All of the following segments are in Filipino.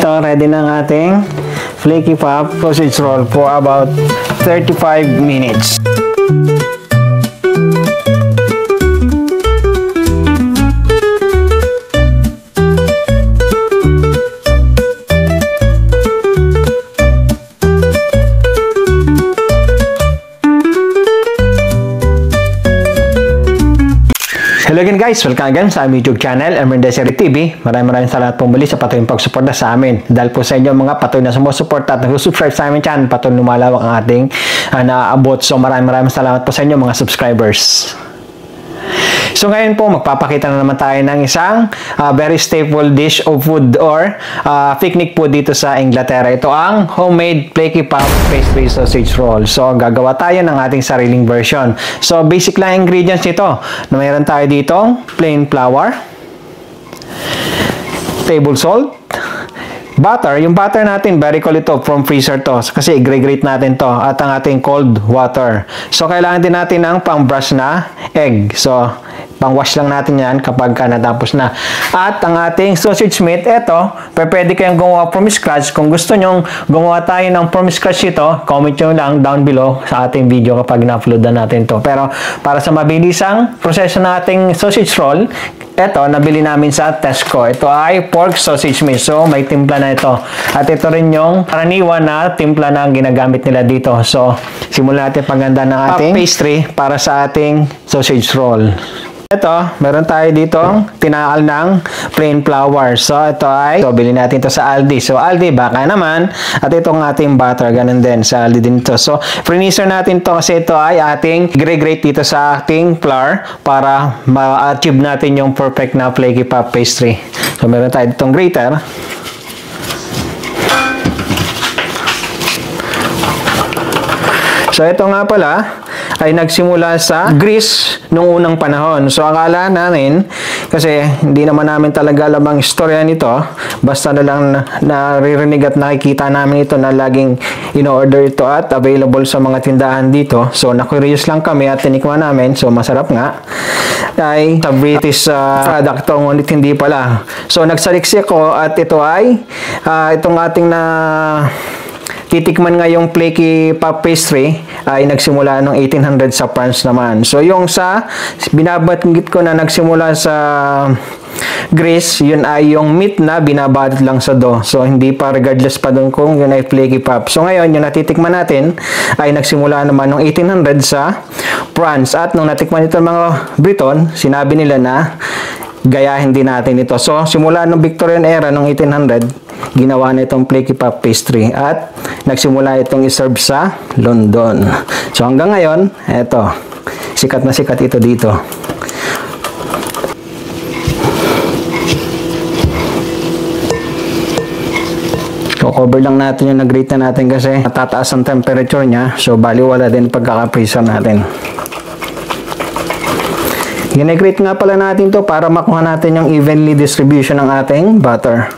Ito, ready na ang ating flaky pop sausage roll for about 35 minutes. Hello again guys, welcome again sa aming YouTube channel, Emergency TV. Maraming salamat po muli sa patuloy pagsuporta sa amin. Dahil po sa inyo mga patuloy na sumusuporta at nag-subscribe sa aming channel, patuloy lumalawak ang ating naaabot. So maraming salamat po sa inyo mga subscribers. So ngayon po, magpapakita na naman tayo ng isang very staple dish of food or picnic po dito sa Inglaterra. Ito ang homemade flaky pop pastry sausage roll. So gagawa tayo ng ating sariling version. So basic lang ingredients nito. Na mayroon tayo dito, plain flour, table salt, butter. Yung butter natin, very cold ito, from freezer to. Kasi i-grate natin to. At ang ating cold water. So, kailangan din natin ng pang-brush na egg. So, pang-wash lang natin yan kapag natapos na. At ang ating sausage meat, ito, pwede kayong gumawa from scratch. Kung gusto nyong gumawa tayo ng from scratch ito, comment nyo lang down below sa ating video kapag na-upload na natin to. Pero, para sa mabilisang proseso ng ating sausage roll, ito, nabili namin sa Tesco. Ito ay pork sausage meat. So, may timpla na ito. At ito rin yung karaniwan na timpla na ginagamit nila dito. So, simulan natin pagganda ng ating pastry para sa ating sausage roll. Ito, meron tayo dito tinakal ng plain flour. So, ito ay, bilhin natin ito sa Aldi. So, Aldi, baka naman. At itong ating butter, ganun din. Sa Aldi din ito. So, freezer natin ito kasi ito ay ating grate dito sa ating flour para ma-achieve natin yung perfect na flaky pop pastry. So, meron tayo ditong grater. So, ito nga pala ay nagsimula sa Greece nung unang panahon. So, akala namin, kasi hindi naman namin talaga alam ang istorya nito, basta na lang naririnig at nakikita namin ito na laging in-order ito at available sa mga tindahan dito. So, na-curious lang kami at tinikman namin. So, masarap nga. Ay sa British product to, ngunit hindi pala. So, nagsaliksik ko at ito ay itong ating titikman nga yung flaky pop pastry ay nagsimula noong 1800 sa France naman. So, yung sa binabanggit ko na nagsimula sa Greece, yun ay yung meat na binabalot lang sa dough. So, hindi pa regardless pa doon kung yun ay flaky pop. So, ngayon, yung natitikman natin ay nagsimula naman noong 1800 sa France. At nung natikman ito mga Briton, sinabi nila na gayahin din natin ito. So, simula nung Victorian era noong 1800, ginawa na itong flaky pop pastry at nagsimula itong iserve sa London. So hanggang ngayon, eto, sikat na sikat ito dito. So cover lang natin yung nag-grate na natin kasi matataas ang temperature niya. So baliwala din pagkaka-freezer natin. Gine-grate nga pala natin to para makuha natin yung evenly distribution ng ating butter.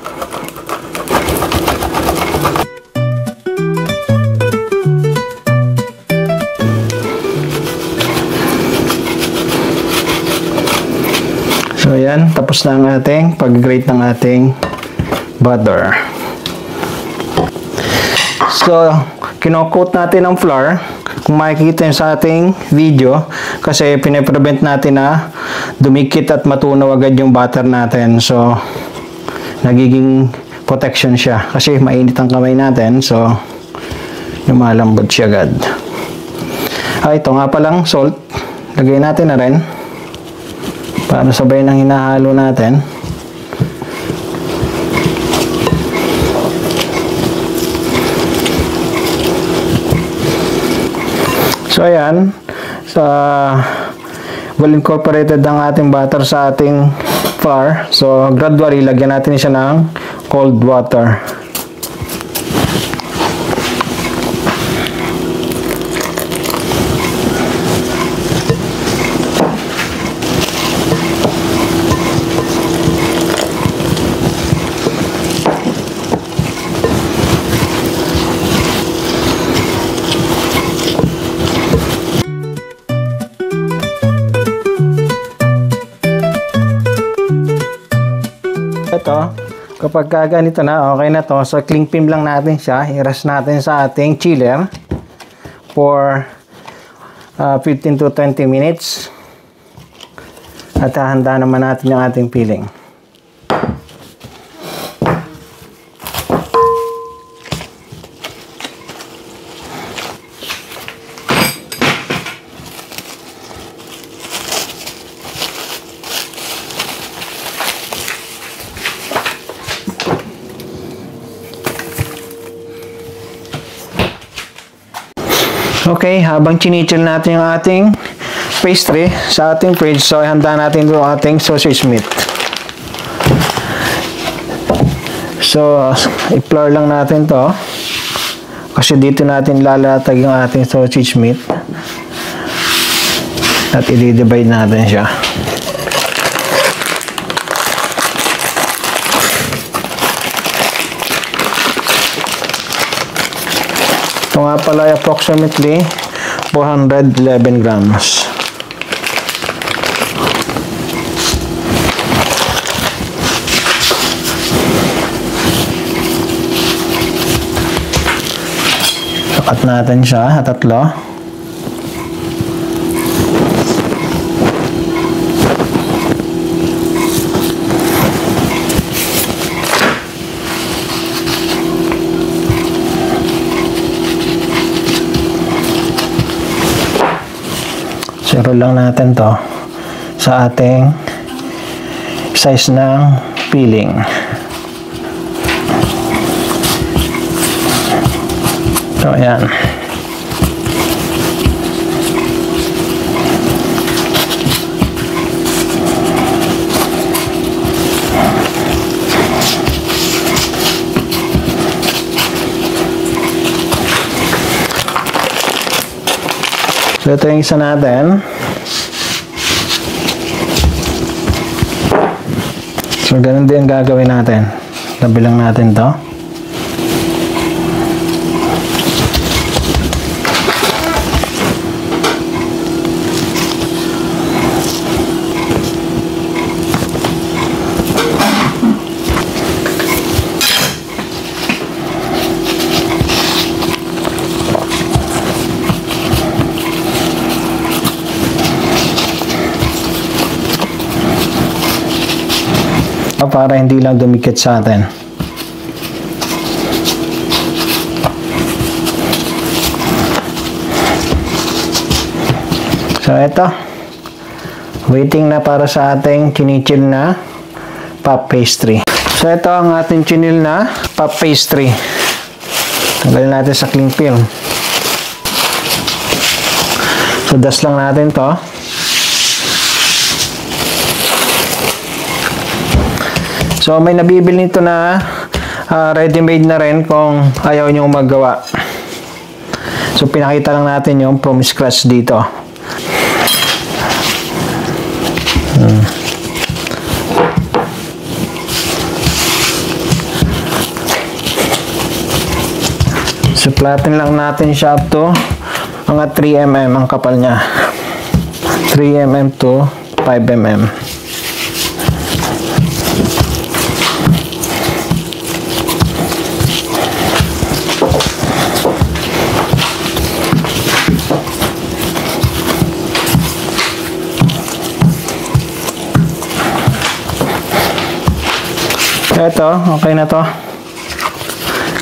So, yan. Tapos na ang ating pag-grate ng ating butter. So, kino-coat natin ang flour. Kung makikita nyo sa ating video, kasi pinaprevent natin na dumikit at matunaw agad yung butter natin. So, nagiging protection siya. Kasi mainit ang kamay natin. So, lumalambot siya agad. Ito nga palang salt. Lagay natin na rin. Para sabay ng hinahalo natin. So, ayan. Well incorporated ang ating butter sa ating flour. So, gradually, lagyan natin siya ng cold water. Ito, Kapag ganito na, okay na to. So, cling film lang natin siya. I-rest natin sa ating chiller for 15 to 20 minutes. At hahanda naman natin yung ating filling. Okay, habang chinichil natin yung ating pastry sa ating fridge, so ihanda natin yung ating sausage meat. So, i-flour lang natin to kasi dito natin lalatag yung ating sausage meat at i-divide natin siya. Ito nga pala approximately 411 grams. Sakat natin siya, tatlo. Roll lang natin to sa ating size ng filling. So, ayan. So, ito yung isa natin. So, ganun din gagawin natin. Tabi lang natin to. Para hindi lang dumikit sa atin. So, ito. Waiting na para sa ating chinichil na puff pastry. So, ito ang ating chinil na puff pastry. Tanggalin natin sa cling film. So, dust lang natin to. So, may nabibili nito na ready-made na rin kung ayaw nyo maggawa. So, pinakita lang natin yung from scratch dito. So, platin lang natin siya up to mga 3 mm ang kapal niya. 3 mm to 5 mm. Ito, okay na to.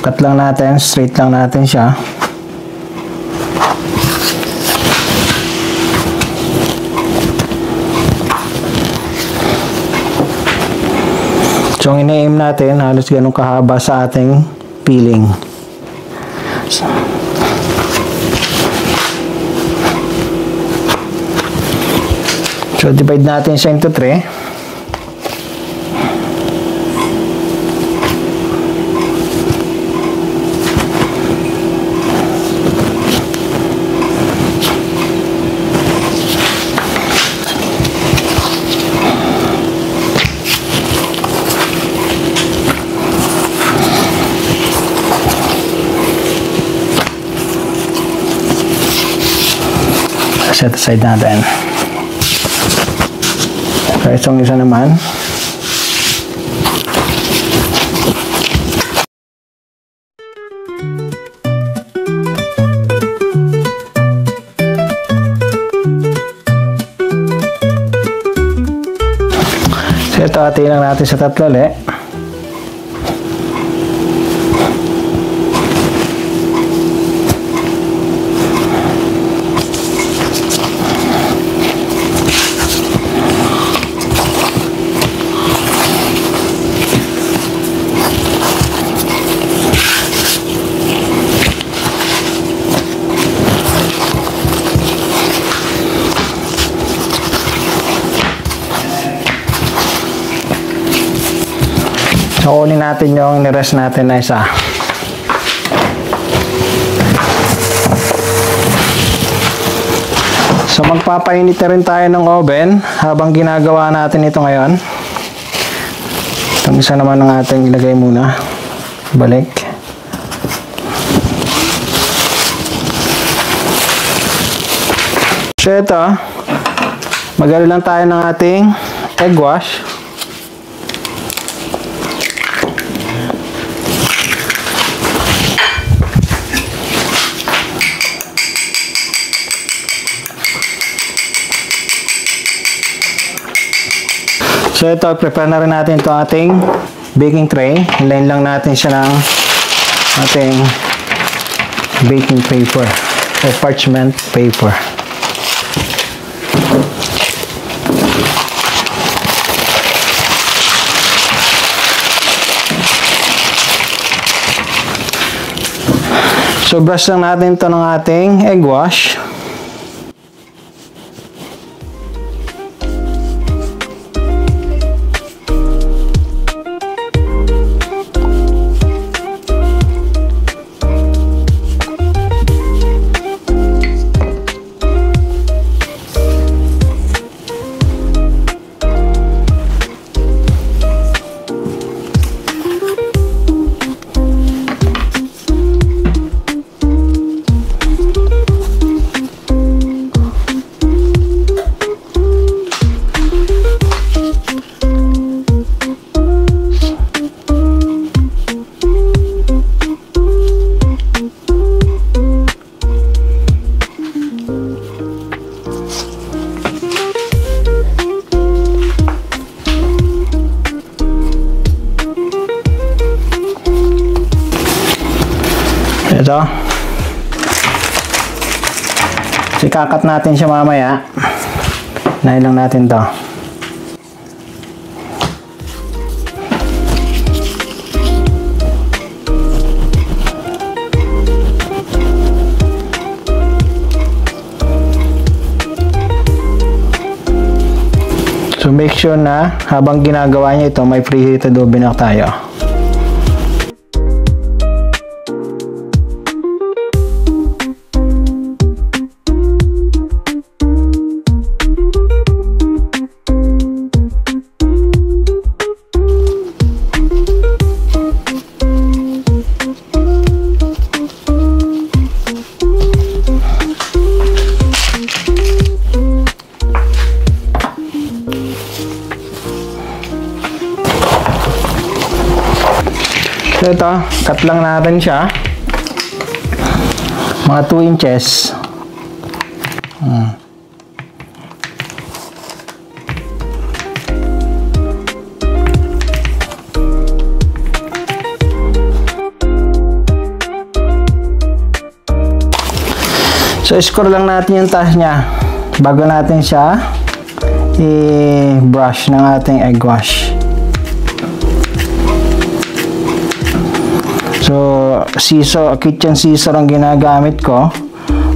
Cut lang natin, straight lang natin siya. So, ang ina-aim natin, halos ganun kahaba sa ating filling. So, divide natin siya into 3. Set aside natin. So, itong isa naman. hati lang natin sa 3 ulit. So, kunin natin yung nirest natin na isa. So, magpapainit na rin tayo ng oven habang ginagawa natin ito ngayon. Itong isa naman ng ating ilagay muna. Balik. So, ito. Magali lang tayo ng ating egg wash. So ito, prepare na rin natin ito ating baking tray. Hilain lang natin siya ng ating baking paper o parchment paper. So brush lang natin ito ng ating egg wash. Ito. So, ikakat natin siya mamaya. Nahin lang natin to. So, make sure na habang ginagawa niya ito, may preheated oven na tayo. So ito, cut lang natin siya. Mga 2 inches. So score lang natin yung taas niya bago natin siya i-brush ng ating egg wash. So, kitchen scissor ang ginagamit ko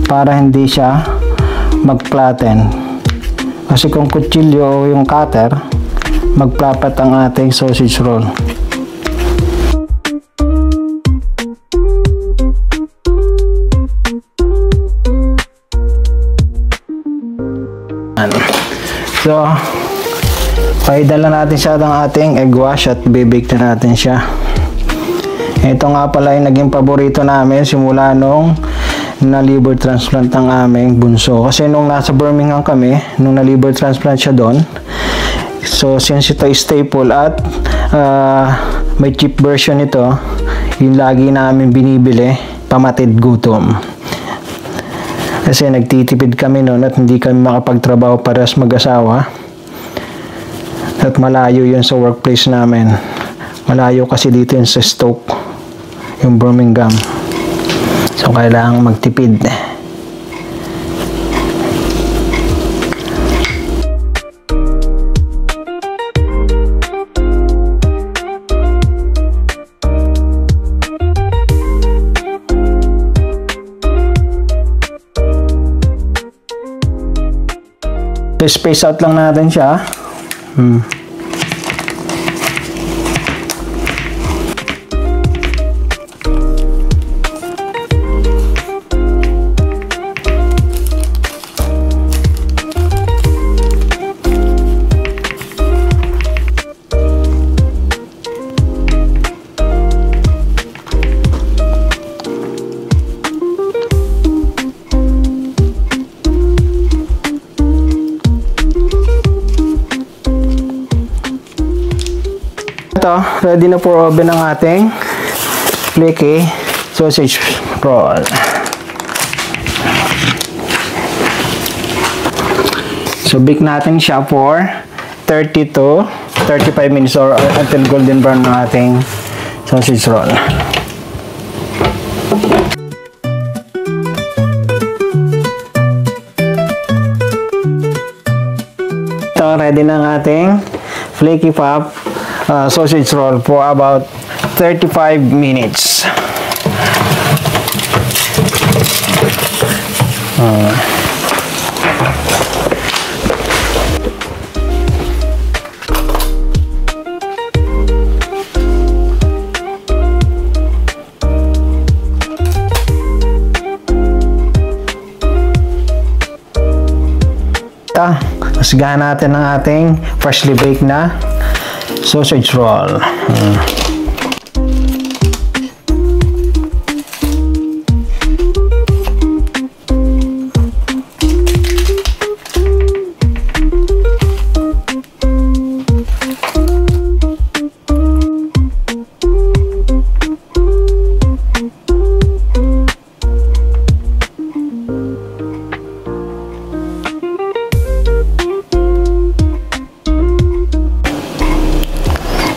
para hindi siya mag-flatten. Kasi kung kutsilyo o yung cutter, magplapat ang ating sausage roll. So, paidala natin siya ng ating egg wash at bibake na natin siya. Ito nga pala yung naging paborito namin simula nung na-liver transplant ang aming bunso. Kasi nung nasa Birmingham kami, nung na-liver transplant siya doon, so since ito is staple at may cheap version ito, yung lagi namin binibili, pamatid gutom. Kasi nagtitipid kami noon at hindi kami makapagtrabaho parehas mag-asawa. At malayo yun sa workplace namin. Malayo kasi dito yun sa Stoke, yung Birmingham. So, kailangan magtipid. Space out lang natin siya. Ito, ready na for oven ang ating flaky sausage roll. So, bake natin siya for 30 to 35 minutes or until golden brown ng ating sausage roll. Ito, ready na ang ating flaky pop sausage roll for about 35 minutes. Husgahan natin ang ating freshly baked na sausage roll.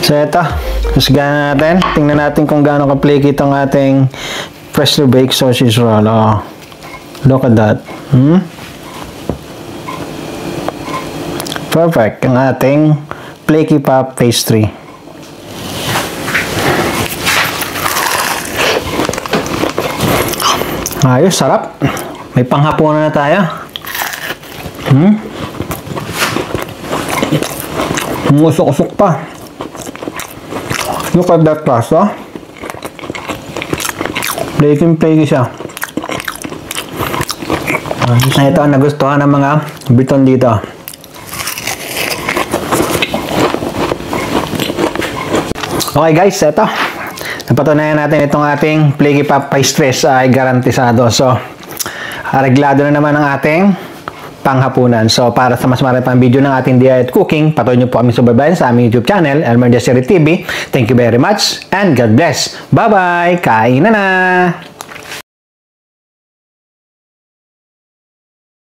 So, ito. Husgahan natin. Tingnan natin kung gaano ka-flaky itong ating freshly baked sausage roll. Oh, look at that. Perfect. Ang ating flaky pop pastry. Ayos, sarap. May panghapunan na tayo. Musok-usok pa. Look at that pasta. Flaky siya. Ito ang nagustuhan ng mga Briton dito. Okay guys, ito. Napatunayan natin itong ating flaky pop pastries ay garantisado. So, reglado na naman ang ating panghapunan. So, para sa mas marami pang video ng ating DIY cooking, patuloy niyo po kami subaybayan sa aming YouTube channel, Elmer Desiree TV. Thank you very much and God bless. Bye-bye! Kain na!